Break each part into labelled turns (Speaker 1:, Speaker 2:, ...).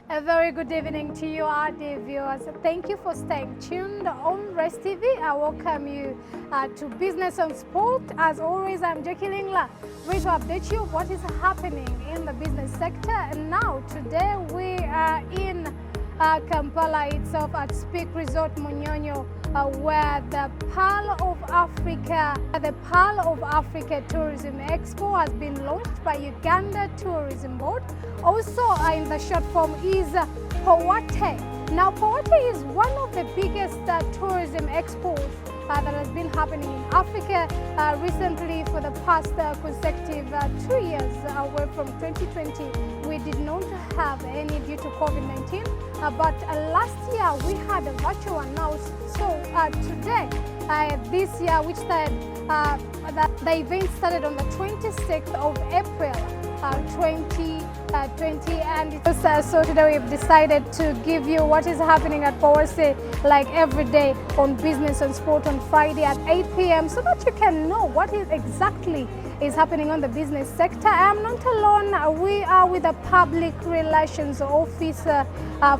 Speaker 1: A very good evening to you, our dear viewers. Thank you for staying tuned on Rest TV. I welcome you to Business on Sport. As always, I'm Jackie Lingla, ready to update you what is happening in the business sector. And now, today we are in Kampala itself at Speak Resort Munyonyo, where the Pearl of Africa Tourism Expo has been launched by Uganda Tourism Board. Also in the short form is Poate. Now Poate is one of the biggest tourism expos that has been happening in Africa recently for the past consecutive 2 years away from 2020. We did not have any due to COVID-19, but last year we had a virtual announced. So today, this year, which the event started on the 26th of April 2020, and so today we've decided to give you what is happening at Poate like every day on Business on Sport on Friday at 8 p.m. so that you can know what is exactly is happening on the business sector. I am not alone. We are with the Public Relations Officer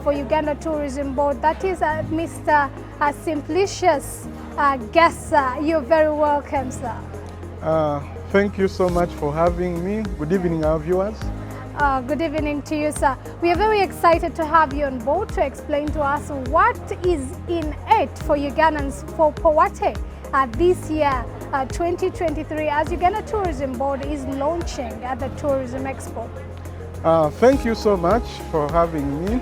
Speaker 1: for Uganda Tourism Board. That is Mr. Simplicius Gessa. You're very welcome, sir.
Speaker 2: Thank you so much for having me. Good evening, our viewers.
Speaker 1: Good evening to you, sir. We are very excited to have you on board to explain to us what is in it for Ugandans for Poate this year, 2023, as Uganda Tourism Board is launching at the Tourism Expo.
Speaker 2: Thank you so much for having me.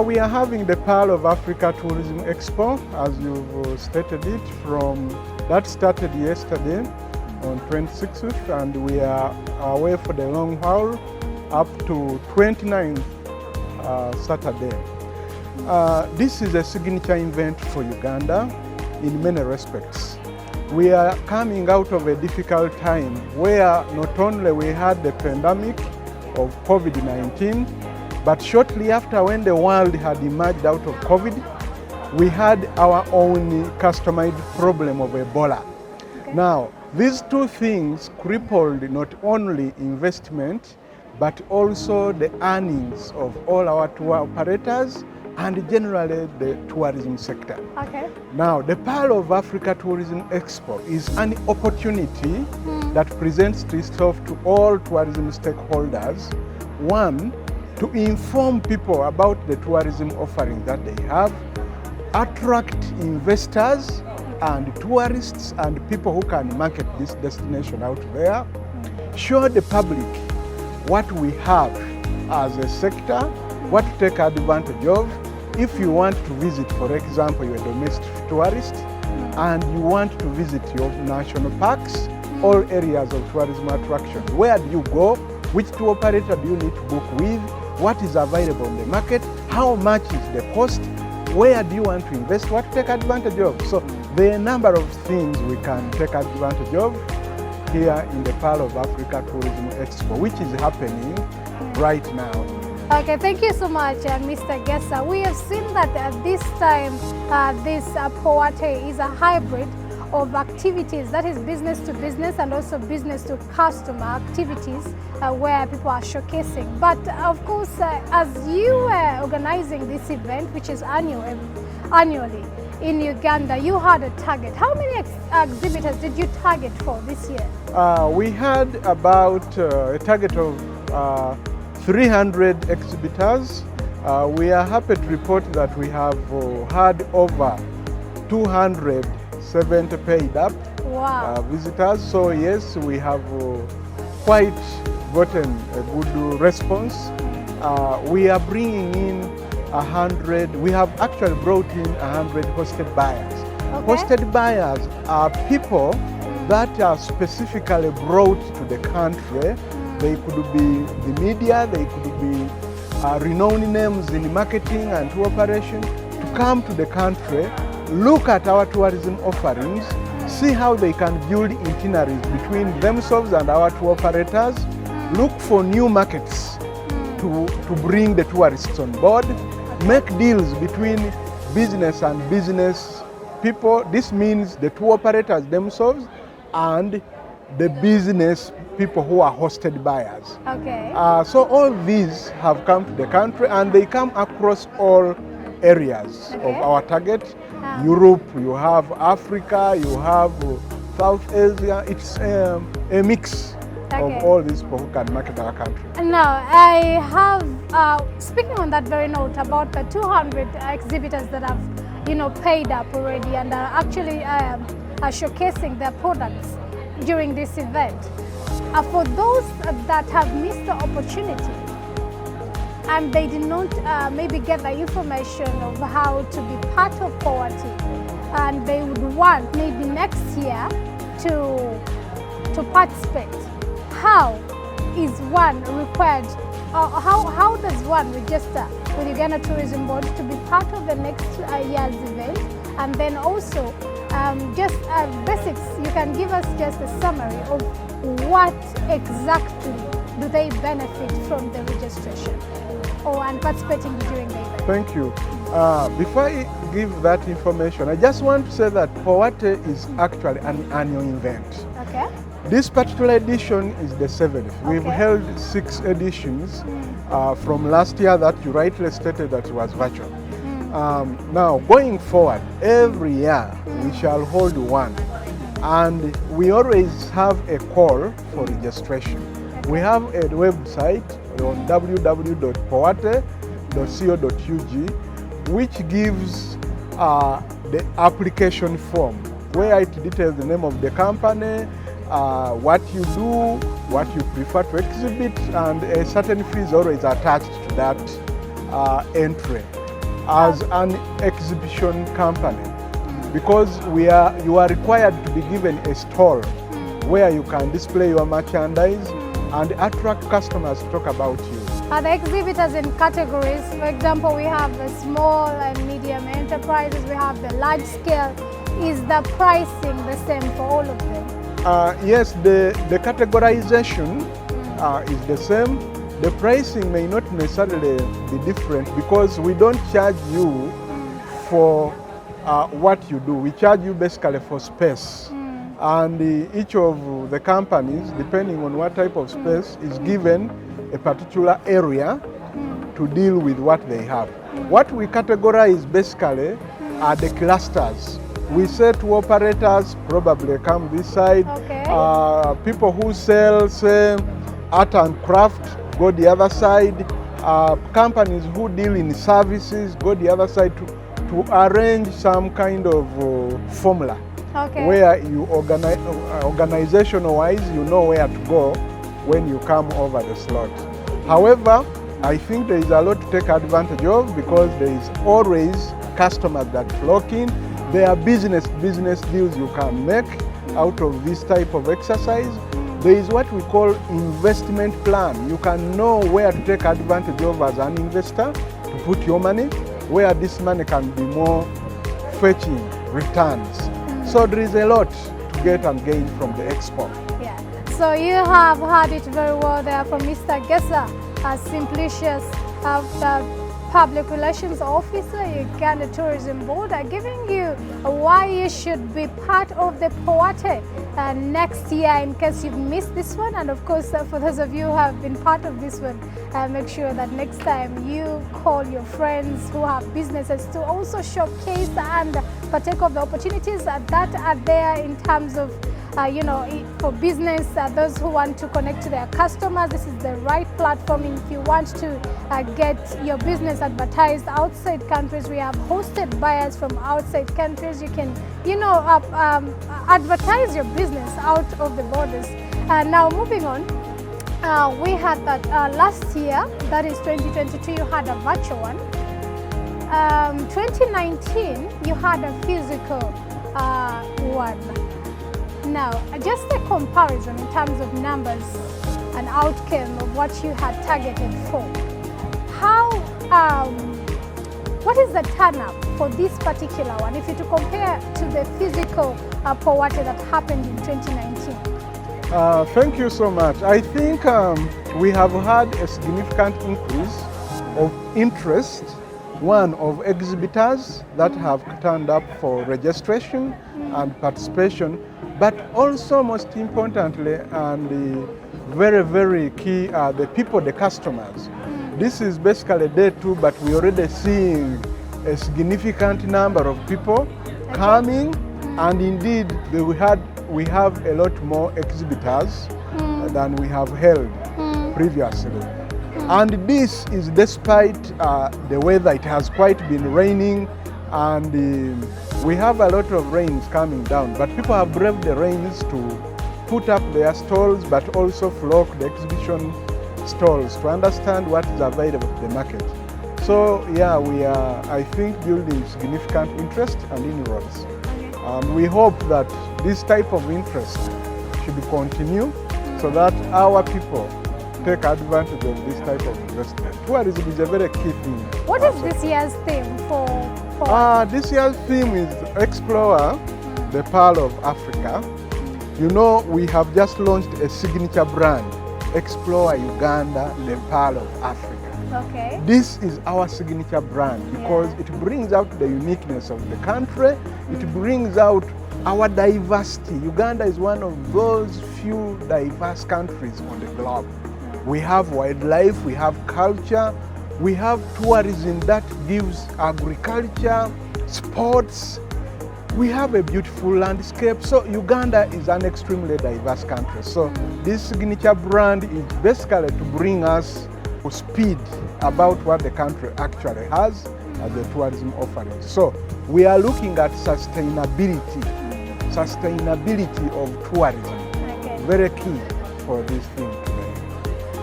Speaker 2: We are having the Pearl of Africa Tourism Expo, as you've stated it, that started yesterday on 26th, and we are away for the long haul up to 29th Saturday. This is a signature event for Uganda in many respects. We are coming out of a difficult time where not only we had the pandemic of COVID-19, but shortly after, when the world had emerged out of COVID, we had our own customized problem of Ebola.
Speaker 1: Okay.
Speaker 2: Now, these two things crippled not only investment, but also the earnings of all our tour operators and generally the tourism sector.
Speaker 1: Okay.
Speaker 2: Now, the Pearl of Africa Tourism Expo is an opportunity that presents itself to all tourism stakeholders. One, to inform people about the tourism offering that they have, attract investors and tourists and people who can market this destination out there, show the public what we have as a sector, what to take advantage of. If you want to visit, for example, you're a domestic tourist and you want to visit your national parks or areas of tourism attraction, where do you go? Which tour operator do you need to book with? What is available in the market? How much is the cost? Where do you want to invest? What to take advantage of? So there are a number of things we can take advantage of here in the Pearl of Africa Tourism Expo, which is happening right now.
Speaker 1: Okay, thank you so much, Mr. Gessa. We have seen that this time, this Poate is a hybrid of activities, that is business to business and also business to customer activities where people are showcasing. But of course, as you were organizing this event, which is annually in Uganda, you had a target. How many exhibitors did you target for this year?
Speaker 2: We had about a target of 300 exhibitors. We are happy to report that we have had over 270 paid up visitors. So yes, we have quite gotten a good response. We are bringing in 100, we have actually brought in 100 hosted buyers.
Speaker 1: Okay.
Speaker 2: Hosted buyers are people that are specifically brought to the country. They could be the media, they could be renowned names in marketing and tour operation, to come to the country, look at our tourism offerings, see how they can build itineraries between themselves and our tour operators, look for new markets to bring the tourists on board, make deals between business and business people. This means the tour operators themselves and the business people who are hosted buyers.
Speaker 1: Okay.
Speaker 2: So all these have come to the country, and they come across all areas of
Speaker 1: Okay.
Speaker 2: our target. Europe, you have Africa, you have South Asia. It's a mix
Speaker 1: Okay.
Speaker 2: of all these people who can market our country.
Speaker 1: Now, I have, speaking on that very note, about the 200 exhibitors that have, paid up already and are actually are showcasing their products during this event. For those that have missed the opportunity and they did not maybe get the information of how to be part of Poate, and they would want maybe next year to participate, how is one required, how does one register with Uganda Tourism Board to be part of the next year's event? And then also just basics, you can give us just a summary of what exactly do they benefit from the registration and participating during the event?
Speaker 2: Thank you. Before I give that information, I just want to say that Poate is actually an annual event.
Speaker 1: Okay.
Speaker 2: This particular edition is the 7th.
Speaker 1: Okay.
Speaker 2: We've held 6 editions from last year that you rightly stated that it was virtual. Now, going forward, every year we shall hold one. And we always have a call for registration. We have a website on www.poate.co.ug which gives the application form where it details the name of the company, what you do, what you prefer to exhibit, and a certain fee is always attached to that entry. As an exhibition company, because you are required to be given a stall where you can display your merchandise and attract customers to talk about you.
Speaker 1: Are the exhibitors in categories? For example, we have the small and medium enterprises, we have the large scale. Is the pricing the same for all of them?
Speaker 2: Yes, the categorization is the same. The pricing may not necessarily be different because we don't charge you for what you do. We charge you basically for space. And each of the companies, depending on what type of space, is given a particular area to deal with what they have. What we categorize basically are the clusters. We say to operators, probably come this side.
Speaker 1: Okay.
Speaker 2: People who sell, say, art and craft, go the other side. Companies who deal in services, go the other side to arrange some kind of formula.
Speaker 1: Okay.
Speaker 2: Where you organizational-wise, you know where to go when you come over the slot. However, I think there is a lot to take advantage of because there is always customers that flock in. There are business deals you can make out of this type of exercise. There is what we call investment plan. You can know where to take advantage of as an investor to put your money, where this money can be more fetching returns. So there is a lot to get and gain from the expo.
Speaker 1: Yeah. So you have had it very well there from Mr. Gesa, Simplicius, the Public Relations Officer, Uganda Tourism Board, are giving you why you should be part of the Poate next year in case you've missed this one. And of course, for those of you who have been part of this one, make sure that next time you call your friends who have businesses to also showcase and partake of the opportunities that are there in terms of for business, those who want to connect to their customers. This is the right platform. If you want to get your business advertised outside countries, we have hosted buyers from outside countries. You can, advertise your business out of the borders. Now moving on, we had that last year, that is 2022, you had a virtual one. 2019, you had a physical one. Now, just a comparison in terms of numbers and outcome of what you had targeted for. What is the turn-up for this particular one, if you to compare to the physical Poate that happened in 2019?
Speaker 2: Thank you so much. I think we have had a significant increase of interest one, of exhibitors that have turned up for registration and participation, but also most importantly and very, very key are the people, the customers. This is basically day 2, but we're already seeing a significant number of people coming, and indeed we have a lot more exhibitors than we have held previously. And this is despite the weather. It has quite been raining, and we have a lot of rains coming down, but people have braved the rains to put up their stalls, but also flock the exhibition stalls to understand what is available to the market. So yeah, we are, I think, building significant interest and inroads. We hope that this type of interest should continue so that our people take advantage of this type of investment. Tourism is a very key thing.
Speaker 1: What is this year's theme for
Speaker 2: This year's theme is Explore the Pearl of Africa. You know, we have just launched a signature brand, Explore Uganda, the Pearl of Africa.
Speaker 1: Okay.
Speaker 2: This is our signature brand because it brings out the uniqueness of the country. It brings out our diversity. Uganda is one of those few diverse countries on the globe. We have wildlife, we have culture, we have tourism that gives agriculture, sports. We have a beautiful landscape. So Uganda is an extremely diverse country. So this signature brand is basically to bring us to speed about what the country actually has as a tourism offering. So we are looking at sustainability of tourism.
Speaker 1: Okay.
Speaker 2: Very key for this thing today.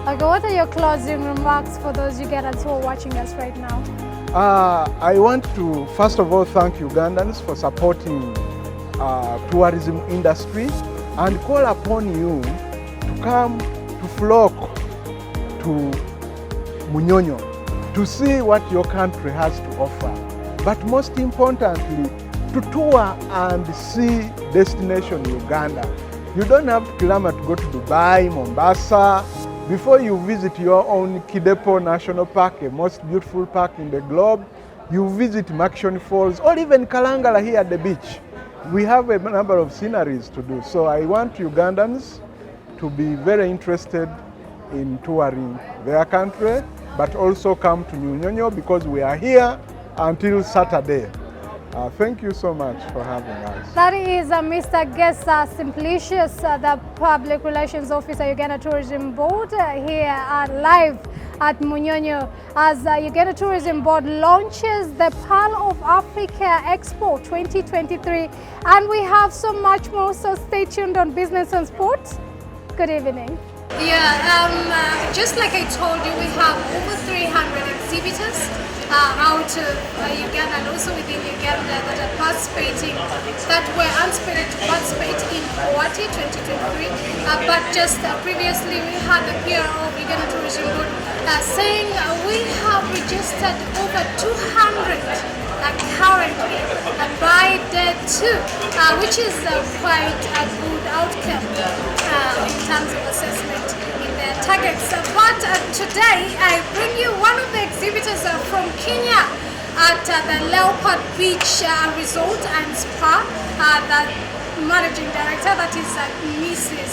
Speaker 1: Okay, what are your closing remarks for those Ugandans who are watching us right now?
Speaker 2: I want to first of all thank Ugandans for supporting tourism industry and call upon you to come to flock to Munyonyo to see what your country has to offer. But most importantly, to tour and see destination Uganda. You don't have to kilometer to go to Dubai, Mombasa. Before you visit your own Kidepo National Park, a most beautiful park in the globe, you visit Makshoni Falls or even Kalangala here at the beach. We have a number of sceneries to do. So I want Ugandans to be very interested in touring their country, but also come to Munyonyo because we are here until Saturday. Thank you so much for having us.
Speaker 1: That is Mr. Gesa Simplicius, the Public Relations Officer, Uganda Tourism Board, here live at Munyonyo as Uganda Tourism Board launches the Pearl of Africa Expo 2023. And we have so much more, so stay tuned on Business and Sports. Good evening. Yeah, just like I told you, we have over 300 exhibitors out of Uganda and also within Uganda that are participating, that were anticipated to participate in Poate 2023. But just previously we had the PR of Uganda Tourism Board saying we have registered over 200 currently by day 2, which is quite a good outcome in terms of assessment in their targets. But today I bring you one of the exhibitors from Kenya at the Leopard Beach Resort and Spa, the managing director, that is Mrs.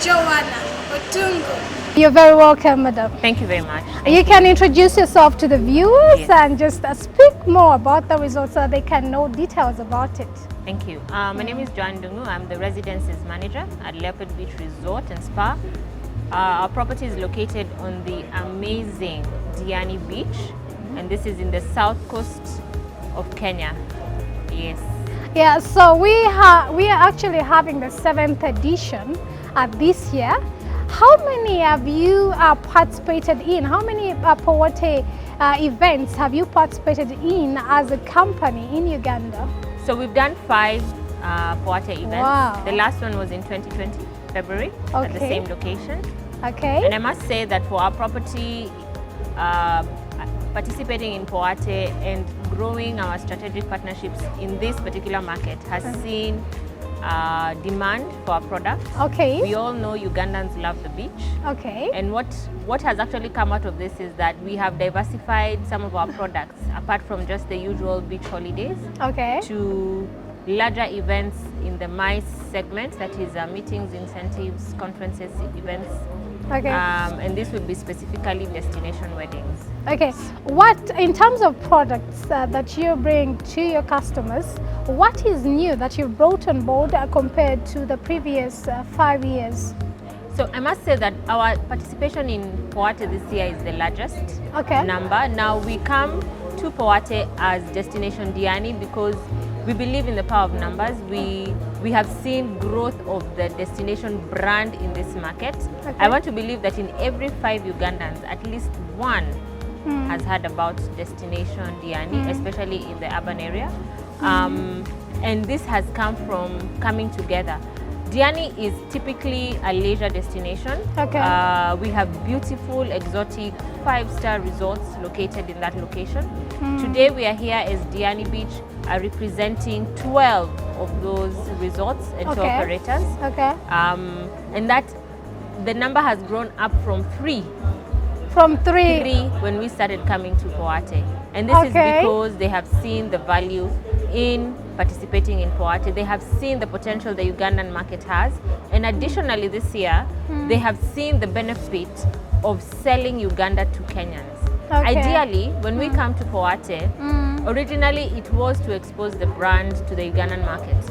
Speaker 1: Joanna Odungu. You're very welcome, madam.
Speaker 3: Thank you very much.
Speaker 1: You can introduce yourself to the viewers and just speak more about the resort so they can know details about it.
Speaker 3: Thank you. My name is Joanna Odungu. I'm the residences manager at Leopard Beach Resort and Spa. Our property is located on the amazing Diani Beach, and this is in the south coast of Kenya. Yes. Yeah,
Speaker 1: so we are actually having the 7th edition this year. How many have you participated in? How many Poate events have you participated in as a company in Uganda?
Speaker 3: So we've done 5 Poate events.
Speaker 1: Wow.
Speaker 3: The last one was in 2020, February, at the same location.
Speaker 1: Okay.
Speaker 3: And I must say that for our property, participating in Poate and growing our strategic partnerships in this particular market has seen demand for our products.
Speaker 1: Okay.
Speaker 3: We all know Ugandans love the beach.
Speaker 1: Okay.
Speaker 3: And what has actually come out of this is that we have diversified some of our products, apart from just the usual beach holidays,
Speaker 1: Okay.
Speaker 3: to larger events in the MICE segment, that is meetings, incentives, conferences, events.
Speaker 1: Okay.
Speaker 3: And this would be specifically destination weddings.
Speaker 1: Okay. What, in terms of products that you bring to your customers, what is new that you've brought on board compared to the previous 5 years?
Speaker 3: So I must say that our participation in Poate this year is the largest
Speaker 1: Okay.
Speaker 3: number. Now we come to Poate as Destination Diani because we believe in the power of numbers. We have seen growth of the destination brand in this market.
Speaker 1: Okay.
Speaker 3: I want to believe that in every 5 Ugandans, at least one has heard about Destination Diani, especially in the urban area. And this has come from coming together. Diani is typically a leisure destination.
Speaker 1: Okay.
Speaker 3: We have beautiful, exotic 5-star resorts located in that location. Today we are here as Diani Beach, representing 12 of those resorts and tour operators.
Speaker 1: Okay.
Speaker 3: And that the number has grown up from 3
Speaker 1: From 3.
Speaker 3: when we started coming to Poate. And this is because they have seen the value in participating in Poate. They have seen the potential the Ugandan market has. And additionally this year, they have seen the benefit of selling Uganda to Kenyans.
Speaker 1: Okay.
Speaker 3: Ideally, when we come to Poate, originally it was to expose the brand to the Ugandan market.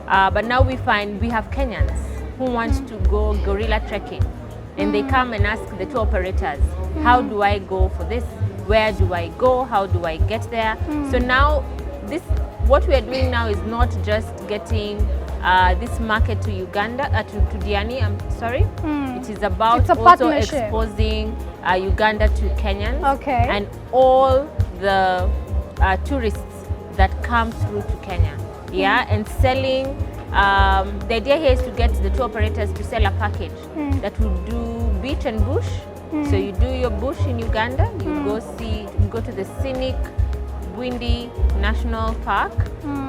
Speaker 3: But now we find we have Kenyans who want to go gorilla trekking. And they come and ask the tour operators, how do I go for this? Where do I go? How do I get there? So now what we are doing now is not just getting this market to Uganda, to Diani, I'm sorry. It is about also exposing Uganda to Kenyans and all the tourists that come through to Kenya. Yeah, and selling. The idea here is to get the tour operators to sell a package that will do beach and bush. So you do your bush in Uganda, you go to the scenic Windy National Park,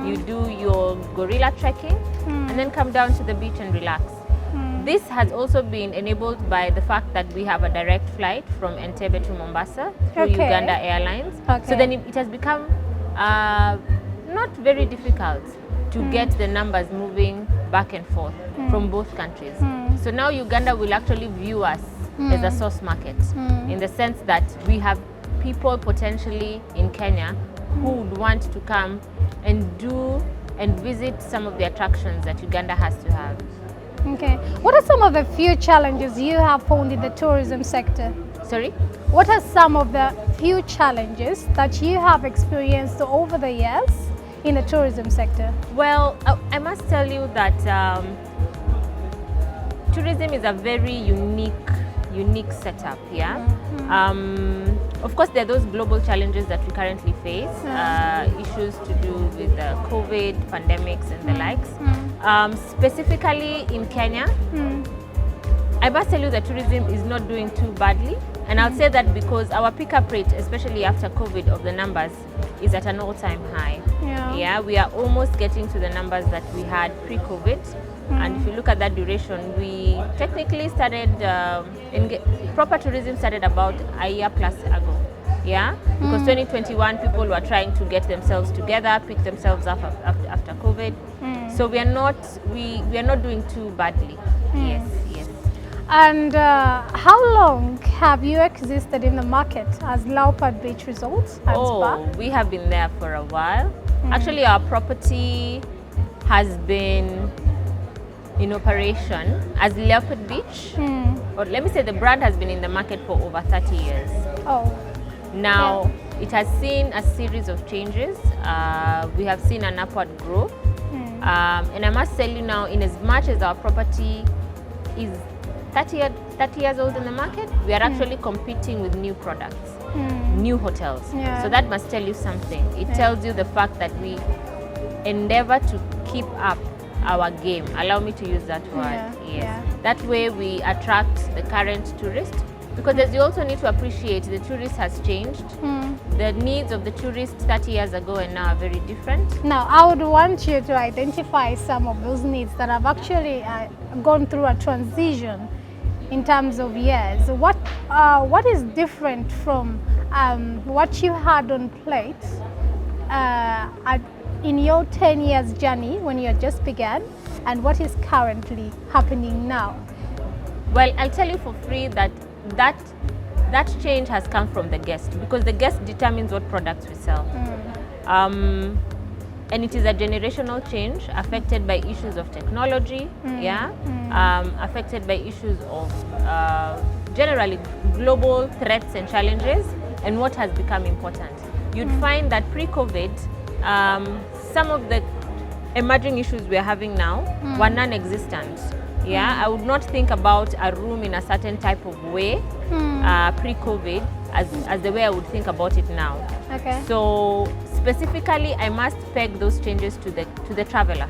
Speaker 3: you do your gorilla trekking, and then come down to the beach and relax. This has also been enabled by the fact that we have a direct flight from Entebbe to Mombasa through Uganda Airlines. So then it has become not very difficult to get the numbers moving back and forth from both countries. So now Uganda will actually view us as a source market in the sense that we have people potentially in Kenya who would want to come and do and visit some of the attractions that Uganda has to have.
Speaker 1: Okay. What are some of the few challenges you have found in the tourism sector?
Speaker 3: Sorry?
Speaker 1: What are some of the few challenges that you have experienced over the years in the tourism sector?
Speaker 3: Well, I must tell you that tourism is a very unique setup, yeah? Of course, there are those global challenges that we currently face, issues to do with the COVID, pandemics and the likes. Specifically in Kenya, I must tell you that tourism is not doing too badly. And I'll say that because our pickup rate, especially after COVID, of the numbers is at an all-time high. Yeah, we are almost getting to the numbers that we had pre-COVID. And if you look at that duration, we technically started, proper tourism started about a year plus ago. Yeah, because 2021 people were trying to get themselves together, pick themselves up after COVID. So we are not doing too badly. Yes.
Speaker 1: And how long have you existed in the market as Leopard Beach Resorts and Spa?
Speaker 3: We have been there for a while. Actually, our property has been in operation as Leopard Beach, or let me say the brand has been in the market for over 30 years. Now, it has seen a series of changes. We have seen an upward growth. And I must tell you now, in as much as our property is 30 years old in the market, we are actually competing with new products, new hotels. So that must tell you something. It tells you the fact that we endeavor to keep up our game. Allow me to use that word. That way we attract the current tourist Because as you also need to appreciate, the tourist has changed. The needs of the tourists 30 years ago and now are very different.
Speaker 1: Now, I would want you to identify some of those needs that have actually gone through a transition in terms of years. What is different from what you had on plate in your 10 years journey when you just began, and what is currently happening now?
Speaker 3: Well, I'll tell you for free that change has come from the guest, because the guest determines what products we sell. And it is a generational change affected by issues of technology, affected by issues of generally global threats and challenges, and what has become important. You'd find that pre-COVID, some of the emerging issues we're having now were non-existent. I would not think about a room in a certain type of way pre-COVID as the way I would think about it now.
Speaker 1: Okay.
Speaker 3: So specifically, I must peg those changes to the traveler.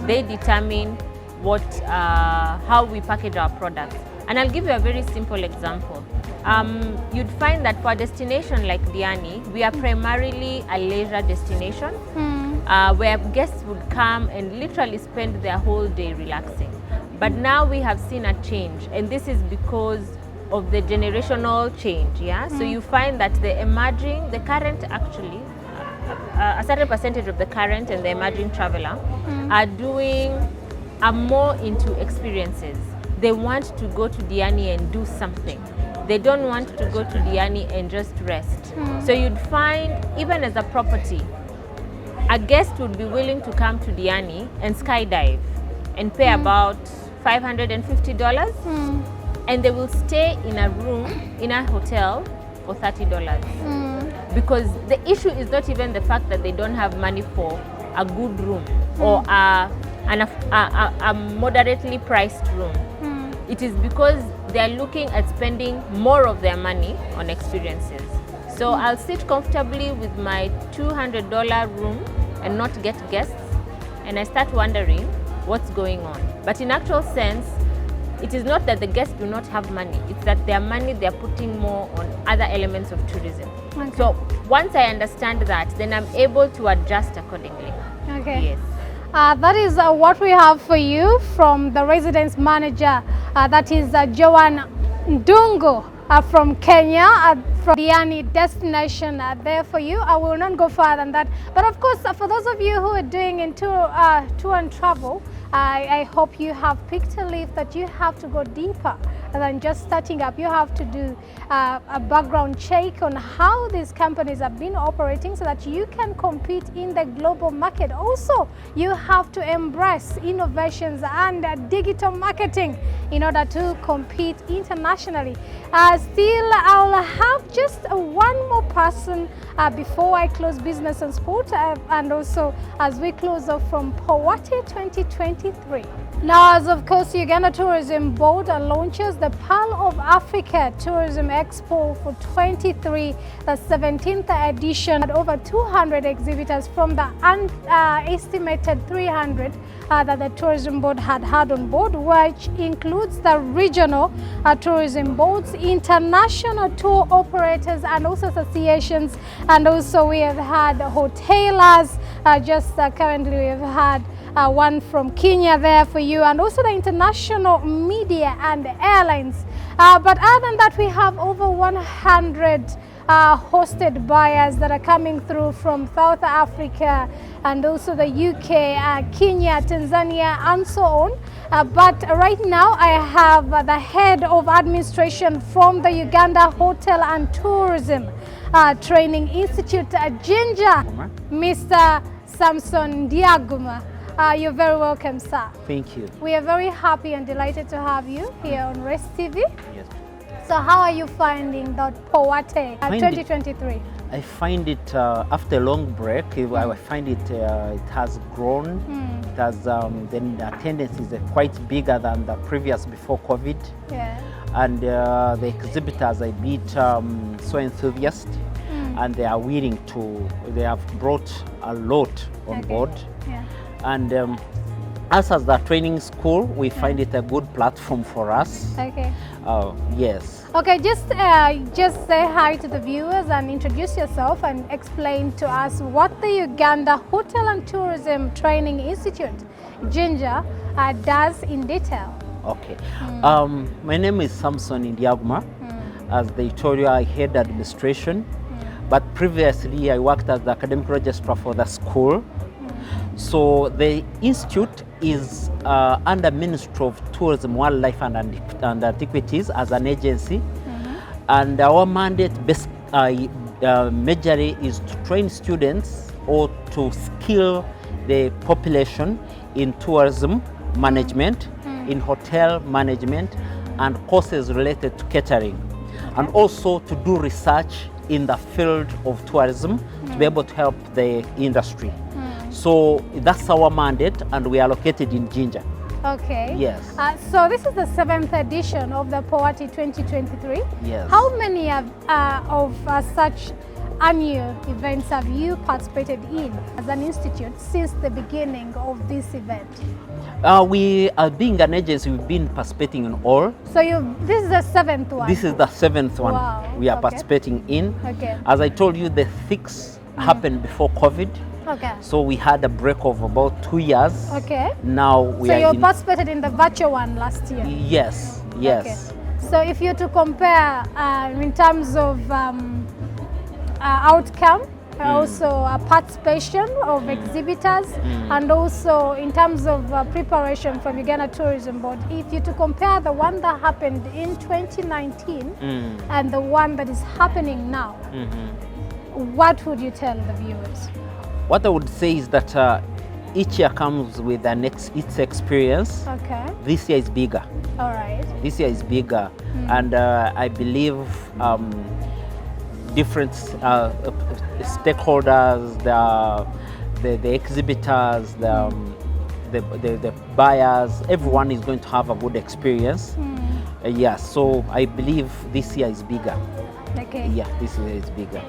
Speaker 3: They determine how we package our products. And I'll give you a very simple example. You'd find that for a destination like Diani, we are primarily a leisure destination where guests would come and literally spend their whole day relaxing. But now we have seen a change, and this is because of the generational change. So you find that the current actually, a certain percentage of the current and the emerging traveler are more into experiences. They want to go to Diani and do something. They don't want to go to Diani and just rest. So you'd find, even as a property, a guest would be willing to come to Diani and skydive and pay about $550, and they will stay in a room in a hotel for $30. Because the issue is not even the fact that they don't have money for a good room or a moderately priced room. It is because they are looking at spending more of their money on experiences. So I'll sit comfortably with my $200 room and not get guests, and I start wondering what's going on. But in actual sense, it is not that the guests do not have money, it's that their money they're putting more on other elements of tourism.
Speaker 1: Okay.
Speaker 3: So once I understand that, then I'm able to adjust accordingly.
Speaker 1: Okay.
Speaker 3: Yes.
Speaker 1: That is what we have for you from the residence manager, that is Joan Ndungu from Kenya, from Diani destination there for you. I will not go further than that. But of course, for those of you who are doing in tour and travel, I hope you have picked a leaf that you have to go deeper than just starting up. You have to do a background check on how these companies have been operating so that you can compete in the global market. Also, you have to embrace innovations and digital marketing in order to compete internationally. Still, I'll have just one more person before I close business and sport, and also as we close off from Poate 2023. Now, as of course, Uganda Tourism Board launches the Pearl of Africa Tourism Expo for 23, the 17th edition, at over 200 exhibitors from the estimated 300 that the Tourism Board had on board, which includes the regional tourism boards, international tour operators, and also associations. And also we have had hoteliers, currently we have had one from Kenya there for you, and also the international media and airlines. But other than that, we have over 100 hosted buyers that are coming through from South Africa and also the UK, Kenya, Tanzania, and so on. But right now I have the head of administration from the Uganda Hotel and Tourism Training Institute, Ginger, Mr. Samson Diaguma. You're very welcome, sir.
Speaker 4: Thank you.
Speaker 1: We are very happy and delighted to have you here on Rest TV.
Speaker 4: Yes.
Speaker 1: So how are you finding that Poate 2023?
Speaker 4: I find it, after a long break, I find it has grown. It has, then the attendance is quite bigger than the previous before COVID.
Speaker 1: Yeah.
Speaker 4: And the exhibitors are a bit so enthusiastic, and they are willing to, they have brought a lot on board.
Speaker 1: Yeah.
Speaker 4: And Us as the training school, we find it a good platform for us.
Speaker 1: Okay.
Speaker 4: Yes.
Speaker 1: Okay, just say hi to the viewers and introduce yourself and explain to us what the Uganda Hotel and Tourism Training Institute, Jinja, does in detail.
Speaker 4: Okay. My name is Samson Indiaguma. As the Victoria, I head administration, but previously I worked as the academic registrar for the school. So the institute is under Ministry of Tourism, Wildlife and Antiquities as an agency, and our mandate majorly is to train students or to skill the population in tourism management, in hotel management, and courses related to catering, and also to do research in the field of tourism to be able to help the industry. So that's our mandate, and we are located in Jinja.
Speaker 1: Okay.
Speaker 4: Yes.
Speaker 1: So this is the 7th edition of the Poate 2023.
Speaker 4: Yes.
Speaker 1: How many of such annual events have you participated in as an institute since the beginning of this event?
Speaker 4: We are being an agency, we've been participating in all.
Speaker 1: So this is the 7th one?
Speaker 4: This is the 7th one.
Speaker 1: Wow.
Speaker 4: We are
Speaker 1: Okay.
Speaker 4: participating in.
Speaker 1: Okay.
Speaker 4: As I told you, the 6th happened before COVID.
Speaker 1: Okay.
Speaker 4: So we had a break of about 2 years.
Speaker 1: Okay.
Speaker 4: Now we
Speaker 1: So
Speaker 4: are
Speaker 1: you
Speaker 4: in.
Speaker 1: participated in the virtual one last year?
Speaker 4: Yes, yes.
Speaker 1: Okay. So if you to compare in terms of outcome, also participation of exhibitors, and also in terms of preparation from Uganda Tourism Board, if you to compare the one that happened in 2019 and the one that is happening now, what would you tell the viewers?
Speaker 4: What I would say is that each year comes with its experience.
Speaker 1: Okay.
Speaker 4: This year is bigger.
Speaker 1: All right.
Speaker 4: This year is bigger, and I believe different stakeholders, the exhibitors, the buyers, everyone is going to have a good experience. Yeah, so I believe this year is bigger.
Speaker 1: Okay.
Speaker 4: Yeah, this year is bigger.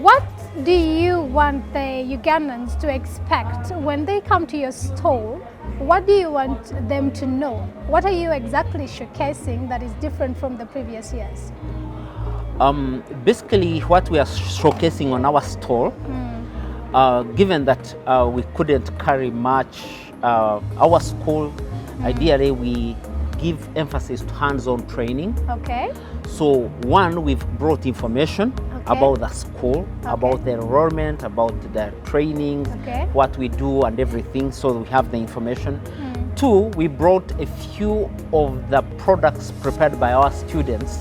Speaker 1: What do you want the Ugandans to expect when they come to your stall? What do you want them to know? What are you exactly showcasing that is different from the previous years?
Speaker 4: Basically, what we are showcasing on our stall, given that we couldn't carry much, our school, ideally we give emphasis to hands-on training.
Speaker 1: Okay.
Speaker 4: So one, we've brought information about the school, about the enrollment, about the training, what we do and everything, so we have the information. Two, we brought a few of the products prepared by our students,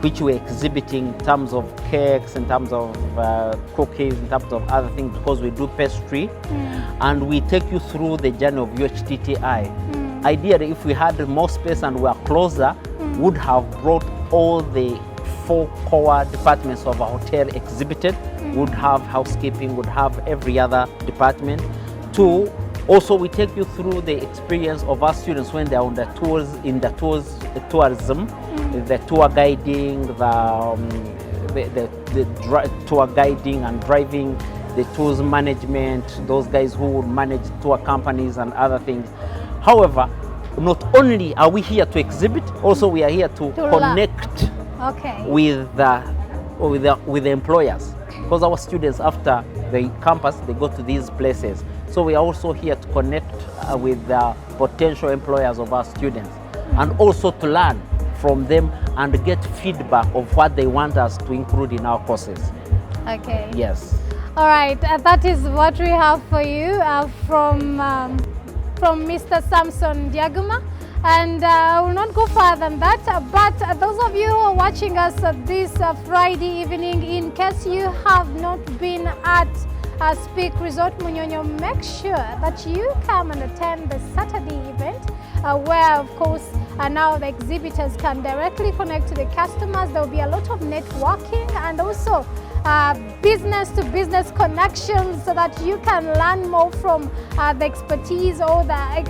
Speaker 4: which we're exhibiting in terms of cakes, in terms of cookies, in terms of other things, because we do pastry. And we take you through the journey of UHTTI. Ideally, if we had more space and we are closer, would have brought all the 4 core departments of a hotel exhibited, would have housekeeping, would have every other department. Two, also we take you through the experience of our students when they are on the tours, in the tourism, the tour guiding, the tour guiding and driving, the tours management, those guys who would manage tour companies and other things. However, not only are we here to exhibit, also we are here to connect with the employers, because our students, after the campus, they go to these places. So we are also here to connect with the potential employers of our students, and also to learn from them and get feedback of what they want us to include in our courses.
Speaker 1: Okay.
Speaker 4: Yes.
Speaker 1: All right, that is what we have for you from Mr. Samson Diaguma. And I will not go further than that, but those of you who are watching us this Friday evening, in case you have not been at Speak Resort Munyonyo, make sure that you come and attend the Saturday event, where of course now the exhibitors can directly connect to the customers. There will be a lot of networking and also business-to-business connections, so that you can learn more from the expertise or the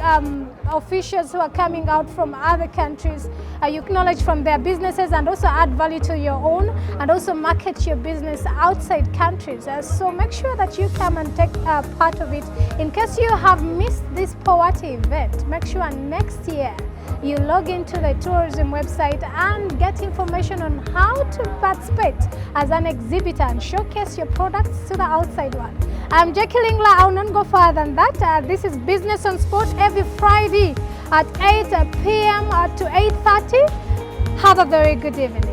Speaker 1: officials who are coming out from other countries. You acknowledge from their businesses and also add value to your own, and also market your business outside countries. So make sure that you come and take part of it. In case you have missed this Poate event, make sure next year you log into the tourism website and get information on how to participate as an exhibitor and showcase your products to the outside world. I'm Jackie Lingla. I will not go further than that. This is Business on Sport every Friday at 8 p.m. to 8:30. Have a very good evening.